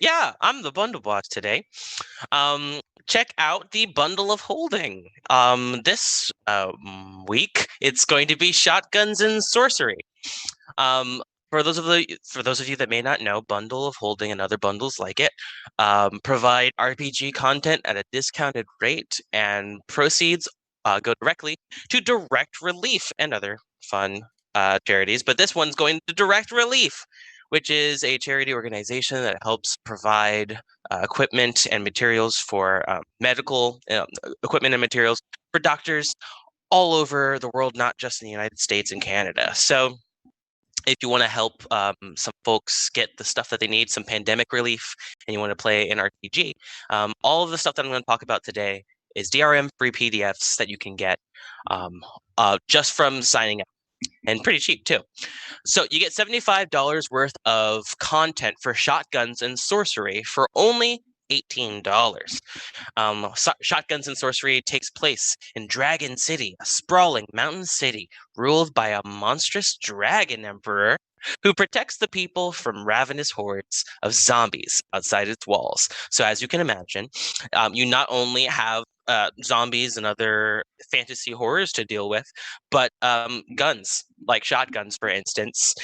Yeah, I'm the bundle boss today. Check out the bundle of holding. This week it's going to be Shotguns and Sorcery. For those of you that may not know, Bundle of Holding and other bundles like it provide RPG content at a discounted rate, and proceeds go directly to Direct Relief and other fun charities. But this one's going to Direct Relief, which is a charity organization that helps provide equipment and materials for medical equipment and materials for doctors all over the world, not just in the United States and Canada. So if you want to help some folks get the stuff that they need, some pandemic relief, and you want to play an RPG, all of the stuff that I'm going to talk about today is DRM-free PDFs that you can get just from signing up, and pretty cheap too. So you get $75 worth of content for Shotguns and Sorcery for only $18. Shotguns and Sorcery takes place in Dragon City, a sprawling mountain city ruled by a monstrous dragon emperor who protects the people from ravenous hordes of zombies outside its walls. So as you can imagine, you not only have zombies and other fantasy horrors to deal with, but guns, like shotguns, for instance.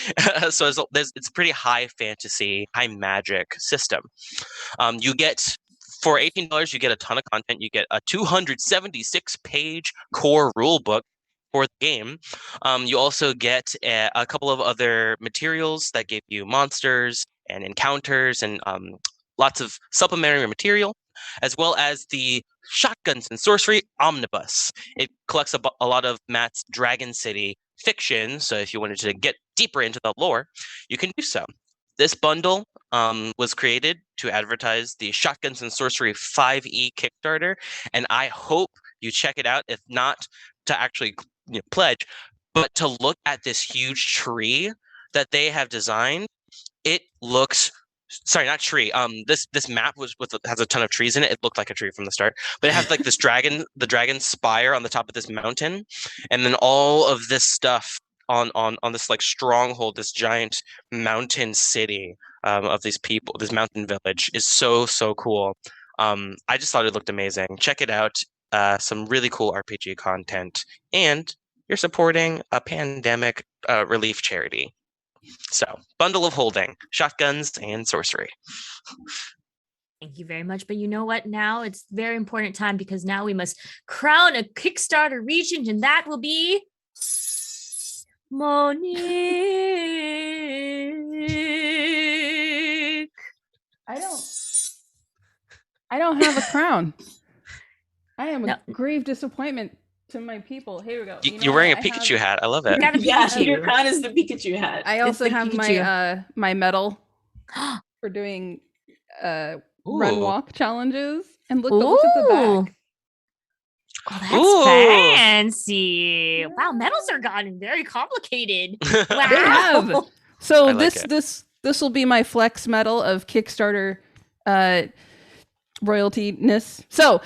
So it's a pretty high fantasy, high magic system. You get, for $18, you get a ton of content. You get a 276-page core rule book for the game. You also get a couple of other materials that give you monsters and encounters and lots of supplementary material, as well as the Shotguns and Sorcery Omnibus. It collects a lot of Matt's Dragon City fiction, so if you wanted to get deeper into the lore, you can do so. This bundle was created to advertise the Shotguns and Sorcery 5e Kickstarter, and I hope you check it out, if not to actually pledge, but to look at this huge tree that they have designed. It looks, sorry, not tree. This map has a ton of trees in it. It looked like a tree from the start, but it has like this dragon, the dragon spire on the top of this mountain, and then all of this stuff on this like stronghold, this giant mountain city of these people, this mountain village is so cool. I just thought it looked amazing. Check it out. Some really cool RPG content, and you're supporting a pandemic relief charity. So, bundle of holding, Shotguns and Sorcery. Thank you very much. But you know what? Now it's very important time, because now we must crown a Kickstarter regent, and that will be Monique. I don't have a crown. I am a grave disappointment to my people. Here we go. You're wearing a Pikachu hat. I love it. Yeah, your crown is the Pikachu hat. I also have my medal for doing run walk challenges. And look at the back. Oh, that's fancy. Wow, medals are gotten very complicated. Wow. They have. So this will be my flex medal of Kickstarter royalty-ness. So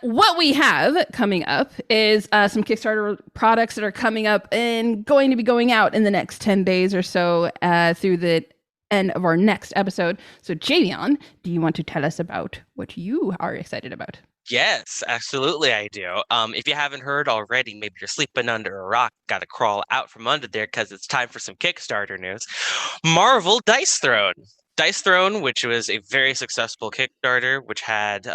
what we have coming up is some Kickstarter products that are coming up and going to be going out in the next 10 days or so through the end of our next episode. So Javion, do you want to tell us about what you are excited about? Yes, absolutely I do. If you haven't heard already, maybe you're sleeping under a rock, got to crawl out from under there because it's time for some Kickstarter news. Marvel Dice Throne. Dice Throne, which was a very successful Kickstarter, which had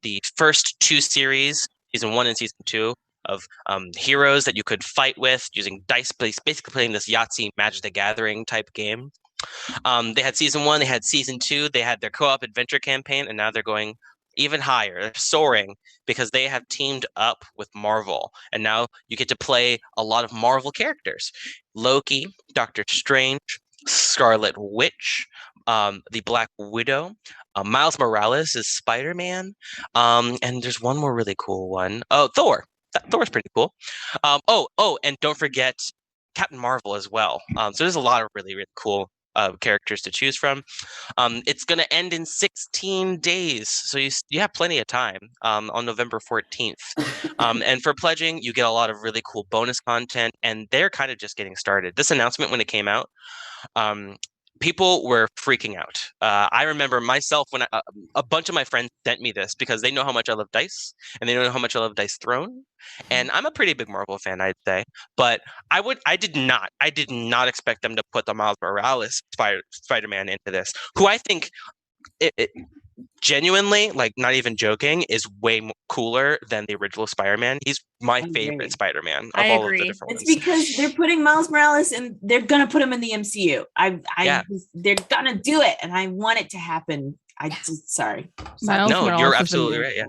the first two series, season 1 and season 2, of heroes that you could fight with using dice, basically playing this Yahtzee Magic the Gathering type game. They had season 1, they had season 2, they had their co-op adventure campaign, and now they're going even higher. They're soaring because they have teamed up with Marvel, and now you get to play a lot of Marvel characters: Loki, Doctor Strange, Scarlet Witch, the Black Widow, Miles Morales is Spider-Man, and there's one more really cool one. Oh, Thor. Thor's pretty cool. And don't forget Captain Marvel as well. So there's a lot of really cool characters to choose from. It's going to end in 16 days, so you have plenty of time on November 14th. And for pledging, you get a lot of really cool bonus content, and they're kind of just getting started. This announcement, when it came out, people were freaking out. I remember myself when a bunch of my friends sent me this because they know how much I love dice, and they know how much I love Dice Throne. And I'm a pretty big Marvel fan, I'd say. But I did not expect them to put the Miles Morales Spider-Man into this, who I think genuinely, like not even joking, is way cooler than the original Spider-Man. He's my favorite Spider-Man of all of the different ones. It's because they're putting Miles Morales and they're gonna put him in the MCU. They're gonna do it, and I want it to happen. Sorry. Miles Morales you're absolutely right. Yeah,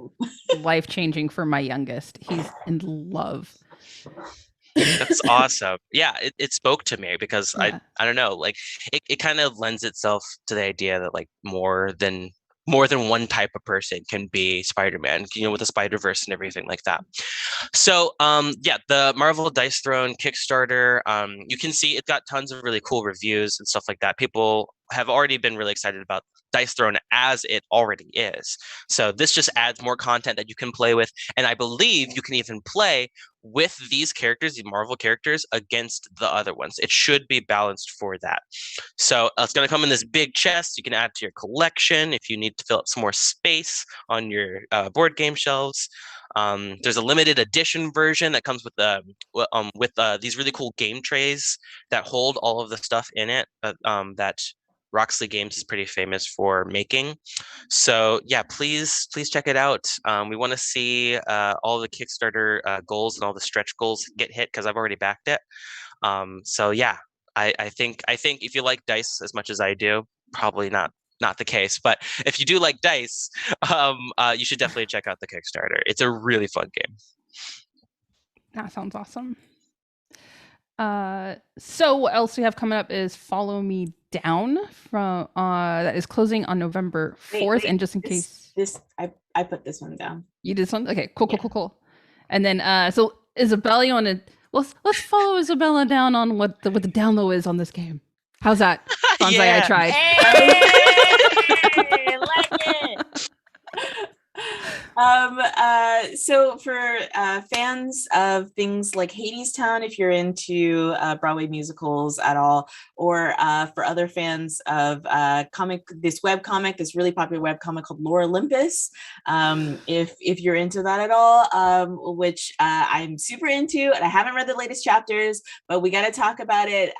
life-changing for my youngest. He's in love. That's awesome. Yeah, it spoke to me because I don't know, like it kind of lends itself to the idea that like more than one type of person can be Spider-Man, with the Spider-Verse and everything like that. So the Marvel Dice Throne Kickstarter, you can see it got tons of really cool reviews and stuff like that. People have already been really excited about Dice Throne as it already is. So this just adds more content that you can play with. And I believe you can even play with these characters, these Marvel characters, against the other ones. It should be balanced for that. So it's going to come in this big chest. You can add to your collection if you need to fill up some more space on your board game shelves. There's a limited edition version that comes with these really cool game trays that hold all of the stuff in it that Roxley Games is pretty famous for making. So yeah, please check it out. We want to see all the Kickstarter goals and all the stretch goals get hit because I've already backed it. So yeah, I think if you like dice as much as I do, probably not the case. But if you do like dice, you should definitely check out the Kickstarter. It's a really fun game. That sounds awesome. So what else we have coming up is Follow Me Down from that is closing on November 4th. And just in case I put this one down. You did something? Okay, cool. And then so Isabella, you wanna let's follow Isabella down on what the down low is on this game. How's that? Bonsai, Yeah. I tried. Hey, like it. So for fans of things like Hadestown, if you're into Broadway musicals at all, or for other fans of this really popular webcomic called Lore Olympus, if you're into that at all, which I'm super into, and I haven't read the latest chapters, but we got to talk about it.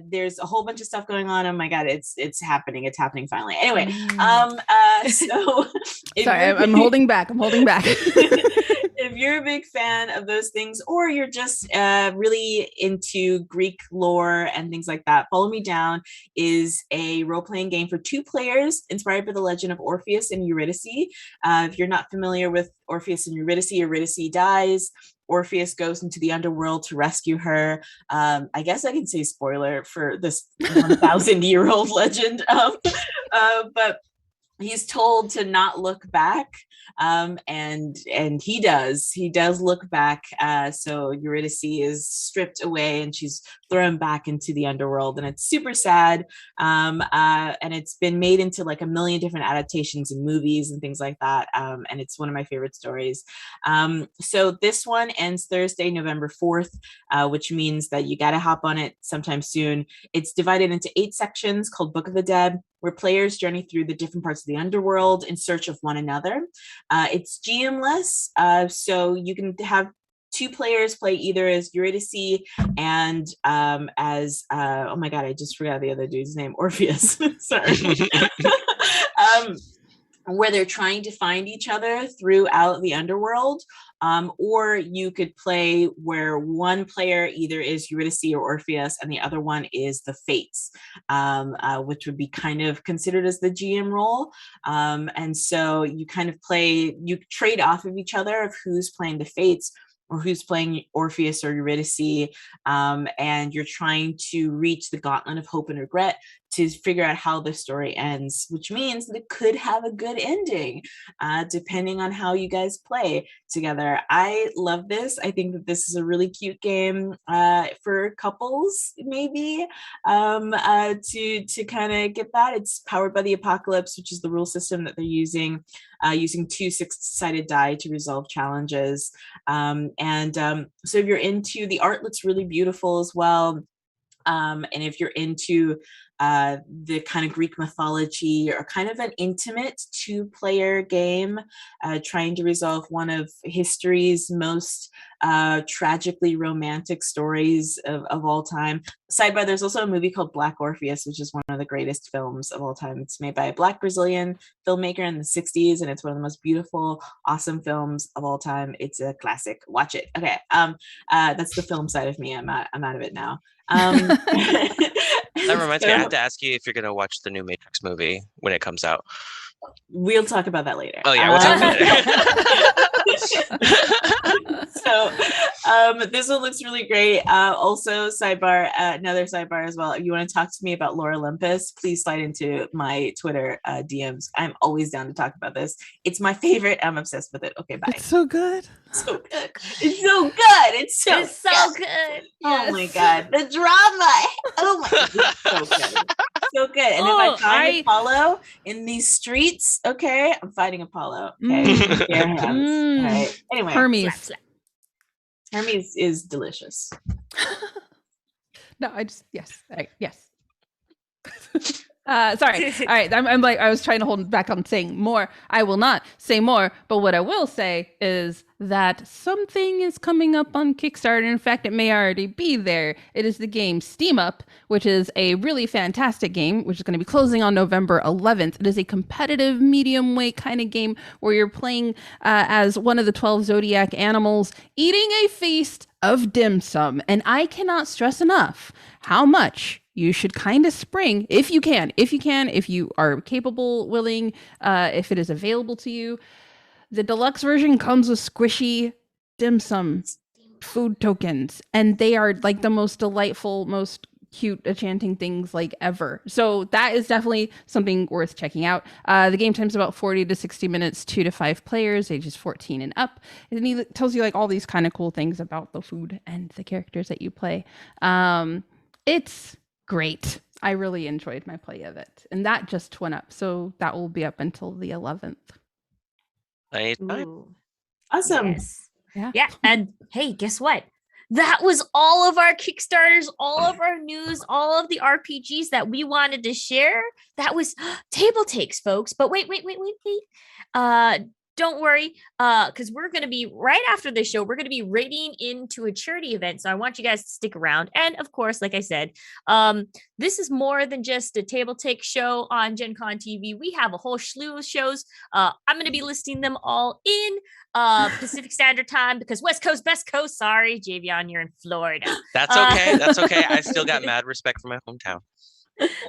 There's a whole bunch of stuff going on. Oh my God, it's happening finally. Anyway, so sorry, I'm holding back. if you're a big fan of those things, or you're just really into Greek lore and things like that, Follow Me Down is a role-playing game for 2 players inspired by the legend of Orpheus and Eurydice. If you're not familiar with Orpheus and Eurydice dies. Orpheus goes into the underworld to rescue her. I guess I can say spoiler for this 1,000-year-old legend. But he's told to not look back, and he does look back. So Eurydice is stripped away and she's thrown back into the underworld, and it's super sad. And it's been made into like a million different adaptations and movies and things like that. And it's one of my favorite stories. So this one ends Thursday, November 4th, which means that you got to hop on it sometime soon. It's divided into 8 sections called Book of the Dead, where players journey through the different parts of the underworld in search of one another. It's GM-less, so you can have 2 players play either as Eurydice and as oh my God, I just forgot the other dude's name, Orpheus. Sorry. Where they're trying to find each other throughout the underworld. Or you could play where one player either is Eurydice or Orpheus and the other one is the Fates, which would be kind of considered as the GM role. And so you kind of you trade off of each other of who's playing the Fates or who's playing Orpheus or Eurydice, and you're trying to reach the gauntlet of hope and regret to figure out how the story ends, which means that it could have a good ending, depending on how you guys play together. I love this. I think that this is a really cute game for couples, maybe, to kind of get that. It's powered by the Apocalypse, which is the rule system that they're using 2 6-sided die to resolve challenges. So if you're into, the art looks really beautiful as well. And if you're into the kind of Greek mythology, or kind of an intimate 2-player game, trying to resolve one of history's most tragically romantic stories of all time. Sidebar, there's also a movie called Black Orpheus, which is one of the greatest films of all time. It's made by a Black Brazilian filmmaker in the 60s, and it's one of the most beautiful, awesome films of all time. It's a classic. Watch it. Okay. That's the film side of me. I'm out of it now. That reminds me, I have to ask you if you're going to watch the new Matrix movie when it comes out. We'll talk about that later. Oh yeah, we'll talk about it. So this one looks really great. Also, another sidebar as well. If you want to talk to me about Lore Olympus, please slide into my Twitter DMs. I'm always down to talk about this. It's my favorite. I'm obsessed with it. Okay, bye. It's so good. So good. It's so good. It's so good. Oh my God. The drama. Oh my God. It's so good. so good. And if I find Apollo in these streets, okay, I'm fighting Apollo. Okay, bare hands. All right. Anyway, Hermes. Hermes is delicious. No, yes. Sorry. All right. I'm like, I was trying to hold back on saying more. I will not say more. But what I will say is that something is coming up on Kickstarter. In fact, it may already be there. It is the game Steam Up, which is a really fantastic game, which is going to be closing on November 11th. It is a competitive medium weight kind of game where you're playing as one of the 12 zodiac animals, eating a feast of dim sum. And I cannot stress enough how much you should kind of spring, if you are capable, willing, if it is available to you. The deluxe version comes with squishy dim sum food tokens, and they are like the most delightful, most cute, enchanting things like ever. So that is definitely something worth checking out. The game time's about 40 to 60 minutes, 2 to 5 players, ages 14 and up. And it tells you like all these kind of cool things about the food and the characters that you play. It's great. I really enjoyed my play of it. And that just went up. So that will be up until the 11th. Awesome. Yes. Yeah. And hey, guess what? That was all of our Kickstarters, all of our news, all of the RPGs that we wanted to share. That was TableTakes, folks. But wait. Don't worry, because we're going to be, right after this show, we're going to be raiding into a charity event. So I want you guys to stick around. And of course, like I said, this is more than just a TableTake show on Gen Con TV. We have a whole slew of shows. I'm going to be listing them all in Pacific Standard Time because West Coast, Best Coast. Sorry, Javion, you're in Florida. That's okay. That's okay. I still got mad respect for my hometown.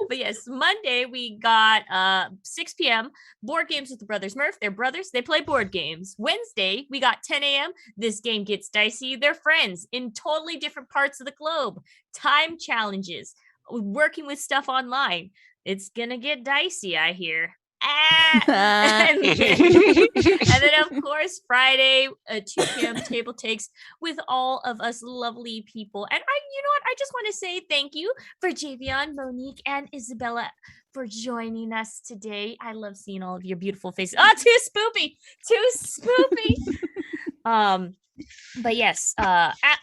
But yes, Monday we got 6 p.m. board games with the brothers Murph. They're brothers. They play board games. Wednesday we got 10 a.m. This game gets dicey. They're friends in totally different parts of the globe. Time challenges. Working with stuff online. It's gonna get dicey, I hear. And then of course Friday 2 p.m. TableTakes with all of us lovely people. And I just want to say thank you for Javion, Monique, and Isabella for joining us today. I love seeing all of your beautiful faces. Oh, too spoopy. But yes,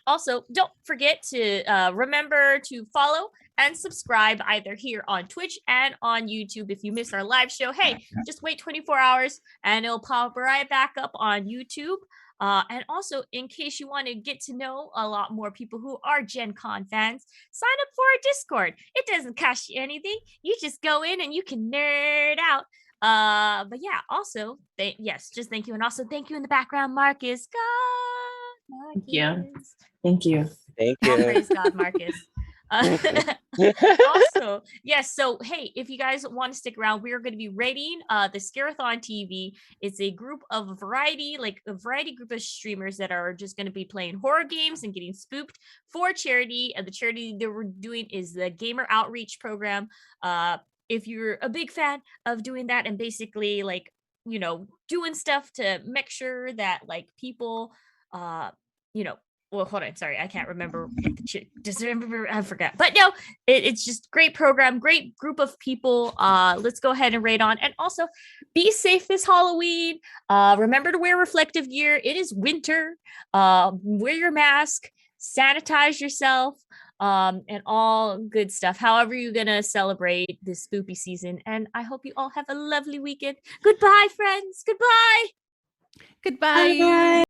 also don't forget to remember to follow and subscribe either here on Twitch and on YouTube. If you miss our live show, hey, just wait 24 hours and it'll pop right back up on YouTube. And also, in case you want to get to know a lot more people who are Gen Con fans, sign up for our Discord. It doesn't cost you anything. You just go in and you can nerd out. But yeah, also, just thank you. And also thank you in the background, Marcus. God, Marcus. Thank you. Praise God, Marcus. Also, yes. So, hey, if you guys want to stick around, we are going to be rating the Scarathon TV. It's a variety group of streamers that are just going to be playing horror games and getting spooked for charity. And the charity that we're doing is the Gamer Outreach Program. If you're a big fan of doing that and basically doing stuff to make sure that people, well, hold on. Sorry, I can't remember. I forgot. But no, it's just great program, great group of people. Let's go ahead and raid on. And also, be safe this Halloween. Remember to wear reflective gear. It is winter. Wear your mask. Sanitize yourself. And all good stuff. However you're going to celebrate this spoopy season. And I hope you all have a lovely weekend. Goodbye, friends. Goodbye. Goodbye. Bye.